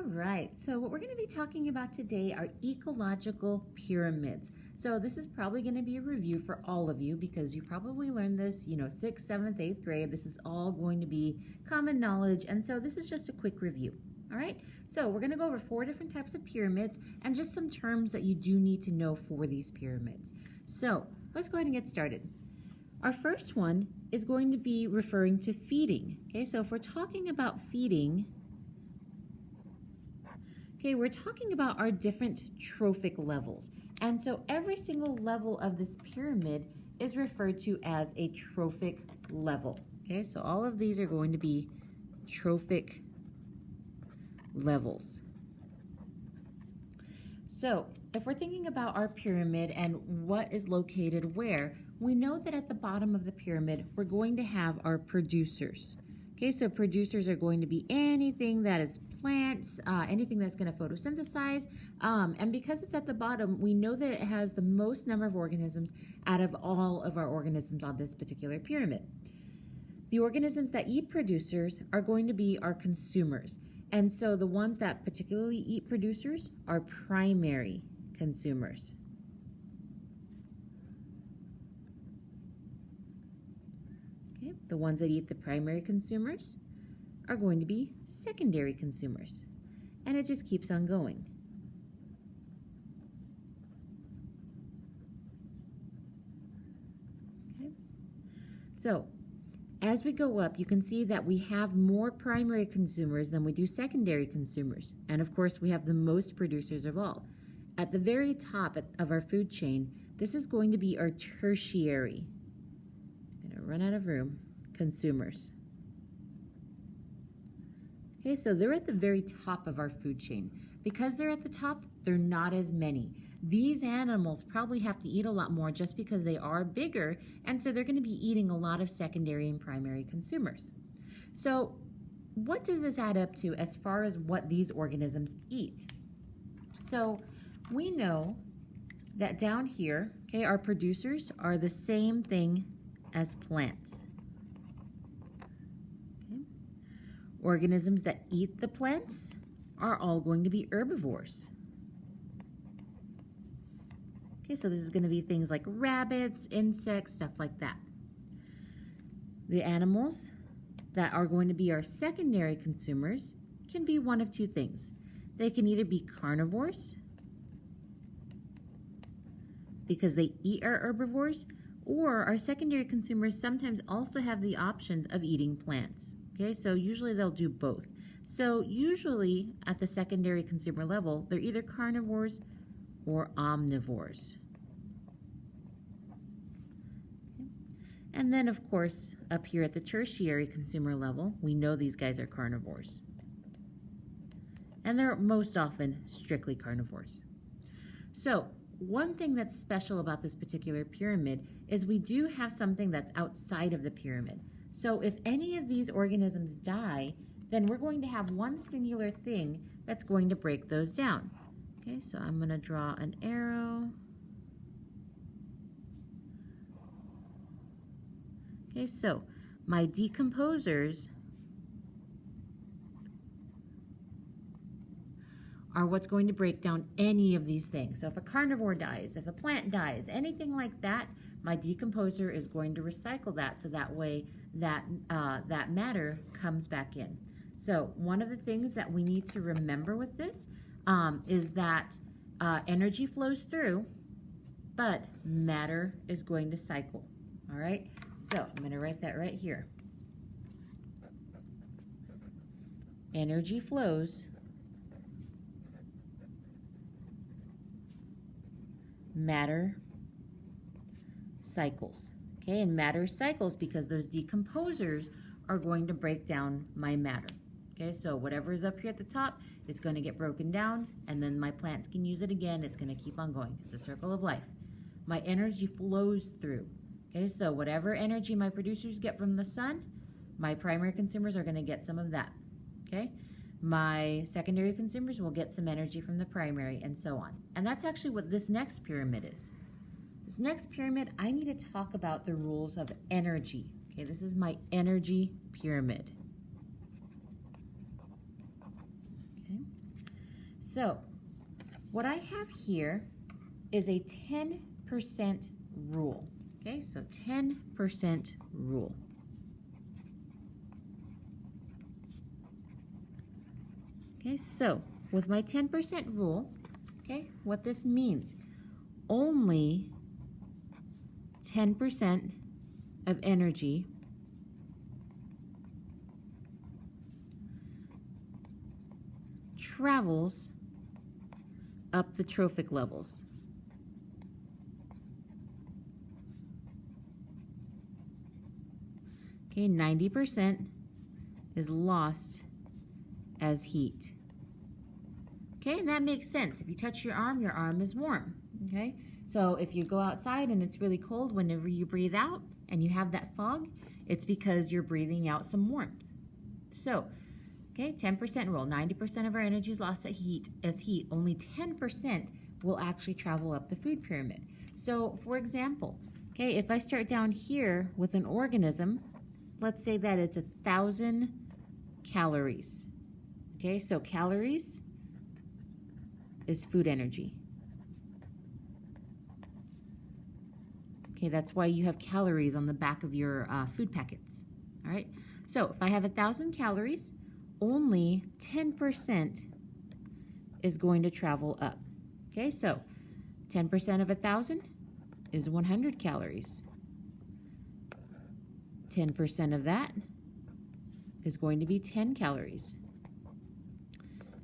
All right, so what we're going to be talking about today are ecological pyramids. So this is probably going to be a review for all of you because you probably learned this, 6th, 7th, 8th grade. This is all going to be common knowledge, and so this is just a quick review. All right, so we're going to go over 4 different types of pyramids and just some terms that you do need to know for these pyramids. So let's go ahead and get started. Our first one is going to be referring to feeding. Okay, so if we're talking about feeding, we're talking about our different trophic levels. And so every single level of this pyramid is referred to as a trophic level. Okay, so all of these are going to be trophic levels. So if we're thinking about our pyramid and what is located where, we know that at the bottom of the pyramid, we're going to have our producers. Okay, so producers are going to be anything that is plants, anything that's going to photosynthesize, and because it's at the bottom, we know that it has the most number of organisms out of all of our organisms on this particular pyramid. The organisms that eat producers are going to be our consumers, and so the ones that particularly eat producers are primary consumers. Okay, the ones that eat the primary consumers are going to be secondary consumers, and it just keeps on going. Okay. So as we go up, you can see that we have more primary consumers than we do secondary consumers, and of course we have the most producers of all. At the very top of our food chain, this is going to be our tertiary, I'm going to run out of room, consumers. Okay, so they're at the very top of our food chain. Because they're at the top, they're not as many. These animals probably have to eat a lot more just because they are bigger, and so they're going to be eating a lot of secondary and primary consumers. So what does this add up to as far as what these organisms eat? So we know that down here, okay, our producers are the same thing as plants. Organisms that eat the plants are all going to be herbivores. Okay, so this is going to be things like rabbits, insects, stuff like that. The animals that are going to be our secondary consumers can be one of two things. They can either be carnivores, because they eat our herbivores, or our secondary consumers sometimes also have the option of eating plants. Okay, so usually they'll do both. So usually at the secondary consumer level, they're either carnivores or omnivores. Okay. And then of course, up here at the tertiary consumer level, we know these guys are carnivores. And they're most often strictly carnivores. So one thing that's special about this particular pyramid is we do have something that's outside of the pyramid. So if any of these organisms die, then we're going to have one singular thing that's going to break those down. Okay, so I'm going to draw an arrow. Okay, so my decomposers are what's going to break down any of these things. So if a carnivore dies, if a plant dies, anything like that, my decomposer is going to recycle that so that way that matter comes back in. So one of the things that we need to remember with this is that energy flows through, but matter is going to cycle. All right, so I'm going to write that right here. Energy flows, matter cycles. Okay, and matter cycles because those decomposers are going to break down my matter. Okay, so whatever is up here at the top, it's going to get broken down, and then my plants can use it again. It's going to keep on going. It's a circle of life. My energy flows through. Okay, so whatever energy my producers get from the sun, my primary consumers are going to get some of that. Okay, my secondary consumers will get some energy from the primary, and so on. And that's actually what this next pyramid is. This next pyramid, I need to talk about the rules of energy. Okay, this is my energy pyramid. Okay, So what I have here is a 10% rule. Okay, so 10% rule. Okay, so with my 10% rule, okay, what this means, only 10% of energy travels up the trophic levels. Okay, 90% is lost as heat. Okay, and that makes sense. If you touch your arm is warm. Okay, so if you go outside and it's really cold, whenever you breathe out and you have that fog, it's because you're breathing out some warmth. So, okay, 10% rule. 90% of our energy is lost as heat. Only 10% will actually travel up the food pyramid. So, for example, okay, if I start down here with an organism, let's say that it's 1,000 calories. Okay, so calories is food energy. Okay, that's why you have calories on the back of your food packets. All right, so if I have 1,000 calories, only 10% is going to travel up. Okay, so 10% of 1,000 is 100 calories. 10% of that is going to be 10 calories.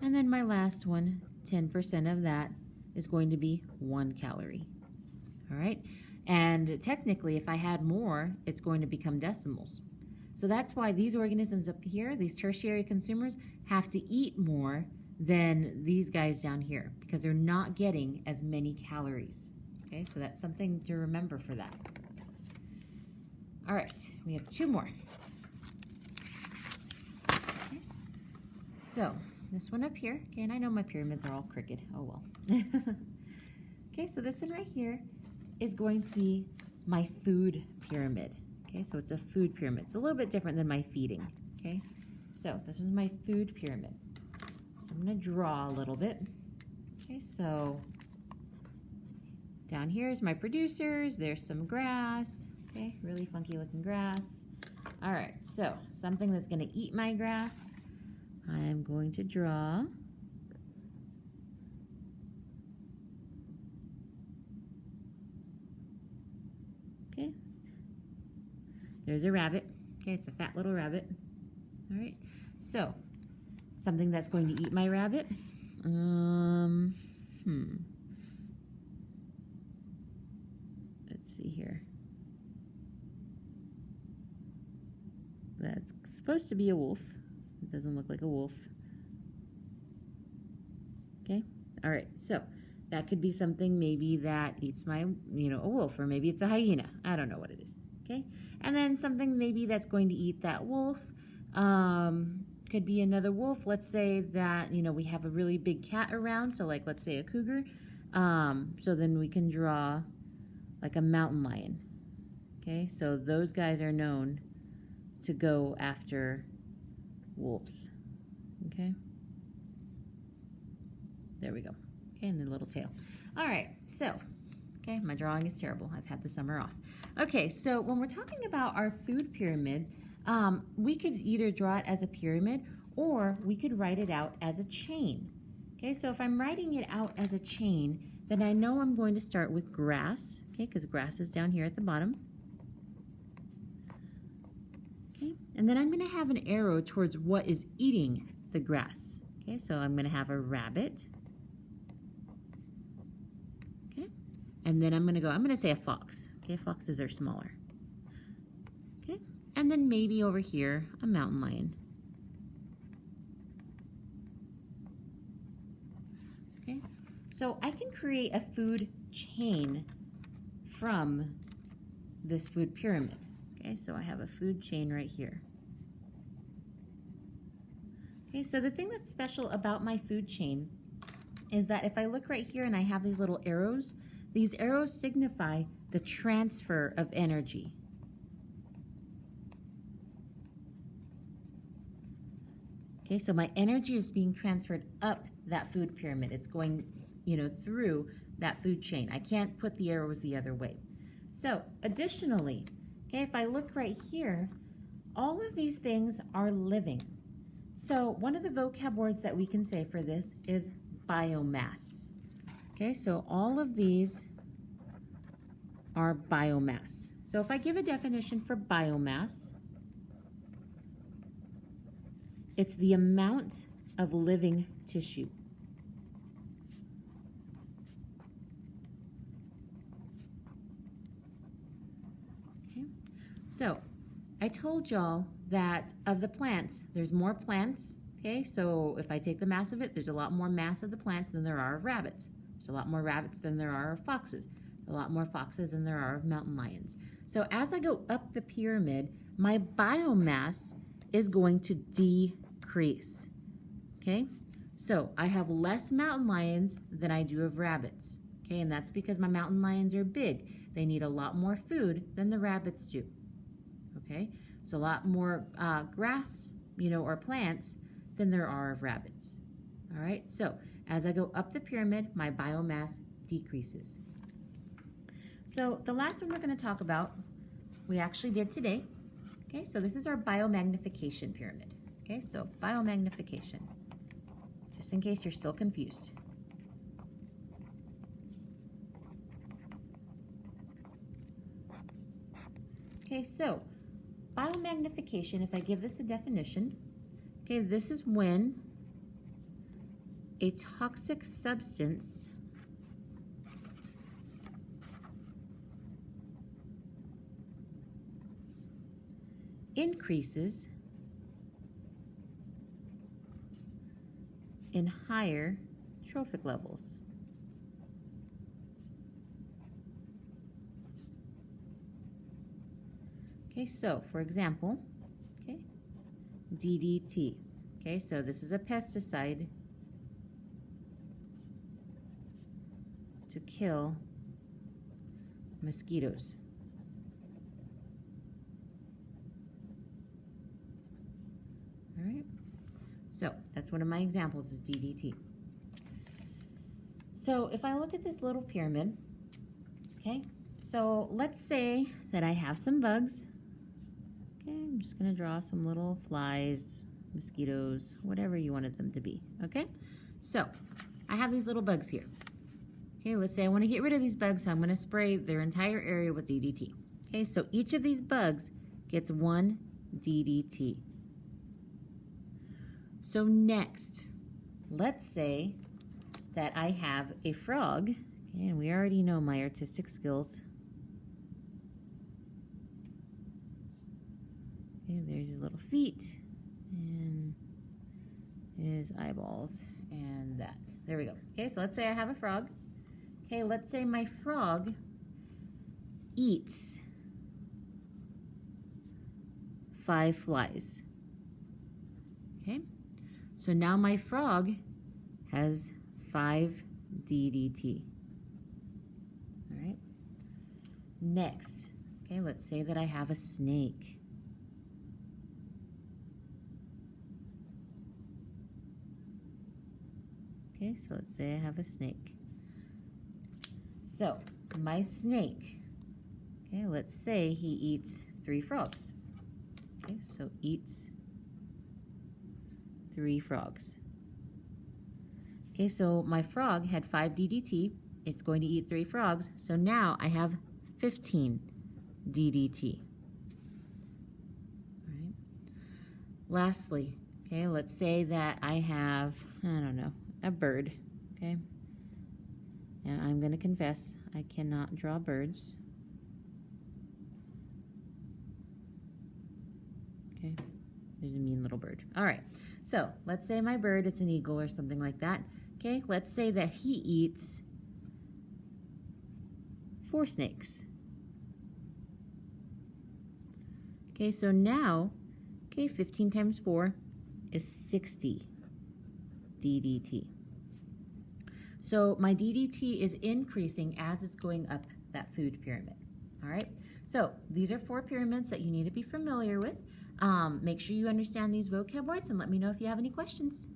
And then my last one, 10% of that is going to be 1 calorie. All right, and technically if I had more, it's going to become decimals. So that's why these organisms up here, these tertiary consumers, have to eat more than these guys down here because they're not getting as many calories. Okay, so that's something to remember for that. All right, we have 2 more. Okay. So this one up here, okay, and I know my pyramids are all crooked. Oh well. Okay, so this one right here is going to be my food pyramid. Okay, so it's a food pyramid. It's a little bit different than my feeding. Okay, so this is my food pyramid. So I'm going to draw a little bit. Okay, so down here is my producers. There's some grass. Okay, really funky looking grass. All right, so something that's going to eat my grass. I am going to draw okay. There's a rabbit. Okay, it's a fat little rabbit. All right, so something that's going to eat my rabbit. Let's see here. That's supposed to be a wolf. It doesn't look like a wolf. Okay, all right, so that could be something maybe that eats my, a wolf, or maybe it's a hyena. I don't know what it is. Okay, and then something maybe that's going to eat that wolf could be another wolf. Let's say that, we have a really big cat around, so like let's say a cougar. So then we can draw like a mountain lion. Okay, so those guys are known to go after wolves. Okay, there we go. Okay, and the little tail. All right, so, okay, my drawing is terrible. I've had the summer off. Okay, so when we're talking about our food pyramids, we could either draw it as a pyramid or we could write it out as a chain. Okay, so if I'm writing it out as a chain, then I know I'm going to start with grass, okay, because grass is down here at the bottom. Okay, and then I'm going to have an arrow towards what is eating the grass. Okay, so I'm going to have a rabbit. Okay, and then I'm going to say a fox. Okay, foxes are smaller. Okay, and then maybe over here, a mountain lion. Okay, so I can create a food chain from this food pyramid. Okay, so I have a food chain right here. Okay, so the thing that's special about my food chain is that if I look right here and I have these little arrows, these arrows signify the transfer of energy. Okay, so my energy is being transferred up that food pyramid. It's going, through that food chain. I can't put the arrows the other way. So additionally, okay, if I look right here, all of these things are living. So one of the vocab words that we can say for this is biomass. Okay, so all of these are biomass. So if I give a definition for biomass, it's the amount of living tissue. Okay, so I told y'all that of the plants, there's more plants. Okay, so if I take the mass of it, there's a lot more mass of the plants than there are of rabbits. There's a lot more rabbits than there are of foxes. A lot more foxes than there are of mountain lions. So as I go up the pyramid, my biomass is going to decrease. Okay, so I have less mountain lions than I do of rabbits. Okay, and that's because my mountain lions are big. They need a lot more food than the rabbits do. Okay, it's a lot more grass, or plants than there are of rabbits. All right, so as I go up the pyramid, my biomass decreases. So the last one we're going to talk about, we actually did today. Okay, so this is our biomagnification pyramid. Okay, so biomagnification, just in case you're still confused. Okay, so biomagnification, if I give this a definition, okay, this is when a toxic substance increases in higher trophic levels. Okay, so for example, okay, DDT. Okay, so this is a pesticide to kill mosquitoes. All right, so that's one of my examples is DDT. So if I look at this little pyramid, okay, so let's say that I have some bugs. Okay, I'm just gonna draw some little flies, mosquitoes, whatever you wanted them to be, okay? So I have these little bugs here. Okay, let's say I wanna get rid of these bugs, so I'm gonna spray their entire area with DDT. Okay, so each of these bugs gets 1 DDT. So next, let's say that I have a frog, okay, and we already know my artistic skills. Okay, there's his little feet and his eyeballs and that. There we go. Okay, so let's say I have a frog. Okay, let's say my frog eats 5 flies. Okay, so now my frog has 5 DDT. All right. Next, okay, let's say that I have a snake. Okay, so let's say I have a snake. So my snake, okay, let's say he eats 3 frogs. Okay, so eats 3 frogs. Okay, so my frog had 5 DDT. It's going to eat 3 frogs. So now I have 15 DDT. All right. Lastly, okay, let's say that I have, I don't know, a bird, okay? And I'm going to confess, I cannot draw birds. Okay, there's a mean little bird. All right, so let's say my bird, it's an eagle or something like that. Okay, let's say that he eats 4 snakes. Okay, so now, okay, 15 times 4 is 60 DDT. So my DDT is increasing as it's going up that food pyramid. All right, so these are 4 pyramids that you need to be familiar with. Make sure you understand these vocab words and let me know if you have any questions.